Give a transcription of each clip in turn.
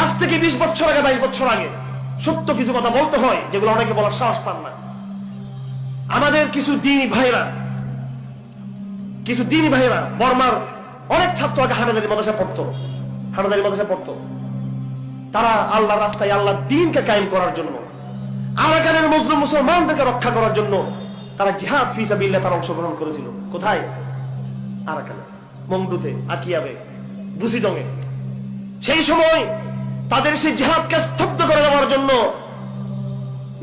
আজ থেকে 20 বছর আগে 22 বছর আগে সত্য কিছু কথা বলতে হয় যেগুলো অনেকে বলার সাহস পান না। আমাদের কিছু দিনী ভাইয়েরা বর্মার অনেক ছাত্র আগে হাটাজারি মাদ্রাসা পড়তো। তারা আল্লাহর রাস্তায় আল্লাহর দ্বীনকে কায়েম করার জন্য, আরাকানের মুসলিম মুসলমানদেরকে রক্ষা করার জন্য তারা জিহাদ ফি সাবিলিল্লাহ তারা অংশগ্রহণ করেছিল। কোথায়? আরাকানে, মংডুতে, আকিয়াবে, বুসিদঙে। সেই সময় তাদের সেই জিহাদকে স্তব্ধ করে দেওয়ার জন্য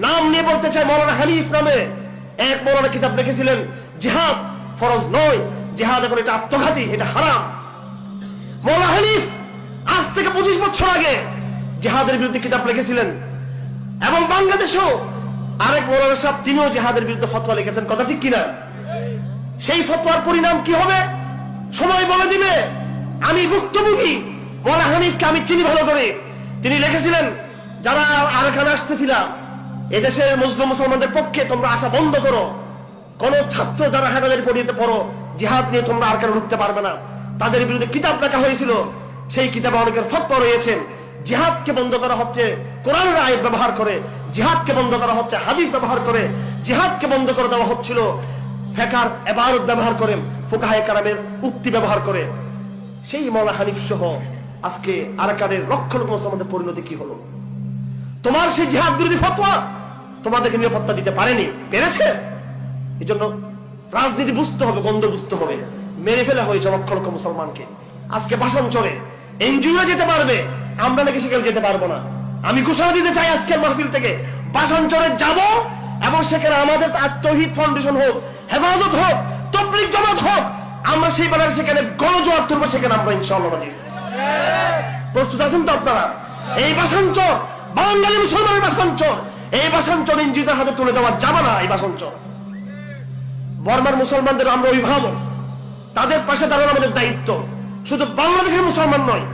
নাম নিয়ে বলতে চাই, মৌলানা হানিফ নামে এক মৌলানা কিতাব লিখেছিলেন, জিহাদ ফরজ নয়, জিহাদ এখন এটা আত্মঘাতী, এটা হারাম। মৌলানা হানিফ আজ থেকে 25 বছর আগে জিহাদের বিরুদ্ধে কিতাব লিখেছিলেন। এবং বাংলাদেশেও আরেক মৌলানা সাহেব তিনিও জিহাদের বিরুদ্ধে ফতোয়া লিখেছেন। কথা ঠিক কিনা? সেই ফতোয়ার পরিণাম কি হবে সময় বলে দিবে। আমি ভুক্তভোগী, মৌলানা হানিফকে আমি চিনি ভালো করে। তিনি লিখেছিলেন, যারা আরাকানে আসতেছিলাম এদেশের মুসলিম মুসলমানদের পক্ষে তোমরা আসা বন্ধ করো। কোন ছাত্র যারা হাটাজারি পড়িতে পড়ো জিহাদ নিয়ে তোমরা আরাকানে ঢুকতে পারবে না। তাদের বিরুদ্ধে কিতাব লেখা হয়েছিল, সেই কিতাবে অনেকের ফতোয়া রয়েছে। জিহাদকে বন্ধ করা হচ্ছে কোরআনের আয়াত ব্যবহার করে, জিহাদকে বন্ধ করা হচ্ছে হাদিস ব্যবহার করে, জিহাদকে বন্ধ করে দেওয়া হচ্ছিল ফিকহের ইবারত ব্যবহার করে, ফুকাহায়ে কেরামের উক্তি ব্যবহার করে। সেই মৌলানা হানিফ সহ আজকে আরাকানের লক্ষ লক্ষ মুসলমানদের পরিণতি কি হলো? তোমার সেই জিহাদ বিরোধী ফতোয়া তোমাদেরকে নিরাপত্তা দিতে পেরেছে। এই জন্য রাজনীতি বুঝতে হবে, গন্ধ বুঝতে হবে। মেরে ফেলা হয়েছে লক্ষ লক্ষ মুসলমানকে। আজকে ভাষাঞ্চলে এনজিও যেতে পারবে, আমরা নাকি সেখানে যেতে পারবো না। আমি ঘোষণা দিতে চাই আজকের মাহফিল থেকে, ভাষাঞ্চলে যাব এবং সেখানে আমাদের তৌহিদ ফাউন্ডেশন হোক, হেফাজত হোক, তাবলীগ জামাত হোক, আমরা সেই বেলায় সেখানে গণজোয়ার তুলবো। সেখানে আমরা ইনশাআল্লাহ প্রস্তুত আছেন তো আপনারা? এই ভাষাঞ্চল বাঙালি মুসলমানের ভাষাঞ্চল, এই ভাষাঞ্চল এনজিওদের হাতে তুলে দেওয়া যাবে না। এই ভাষাঞ্চল বর্মার মুসলমানদের আমরা অভিভাবক, তাদের পাশে দাঁড়ানো আমাদের দায়িত্ব। শুধু বাংলাদেশের মুসলমান নয়,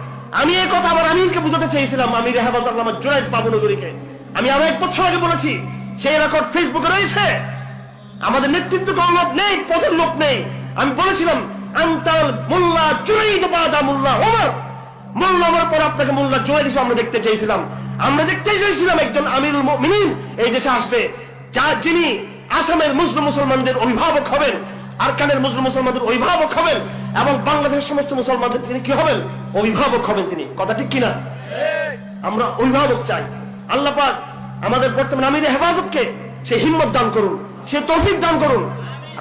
আমি এই কথা আমার আমিরকে বুঝাতে চেয়েছিলাম, আমির হেফাজত আল্লামা জুনায়েদ বাবুনগরীকে। আমি আরো 1 বছর আগে বলেছি, সেই রেকর্ড ফেসবুকে রয়েছে। আমাদের নেতৃত্ব লোক নেই, পদের লোক নেই। আমি বলেছিলাম, আনতাল মোল্লা জুনায়েদ বাদা মোল্লা ওমর, মোল্লা ওমর পর আপনাকে মোল্লা জুনায়েদ হিসেবে আমরা দেখতে চেয়েছিলাম। আমরা দেখতে চেয়েছিলাম একজন আমিরুল মুমিনিন এই দেশে আসবে, যিনি আসামের মুসলিম মুসলমানদের অভিভাবক হবেন, আরাকানের মুসলিম মুসলমানদের অভিভাবক হবেন, এবং বাংলাদেশের সমস্ত মুসলমানদের তিনি কি হবেন? অভিভাবক হবেন তিনি। কথা ঠিক কিনা? আমরা অভিভাবক চাই। আল্লাহ পাক আমাদের বর্তমান আমির হেফাজতকে সে হিম্মত দান করুন, সে তৌফিক দান করুন।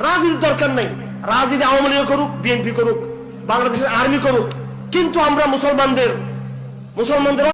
রাজনীতির দরকার নেই, রাজনীতি আওয়ামী লীগ করুক, বিএনপি করুক, বাংলাদেশের আর্মি করুক, কিন্তু আমরা মুসলমানদের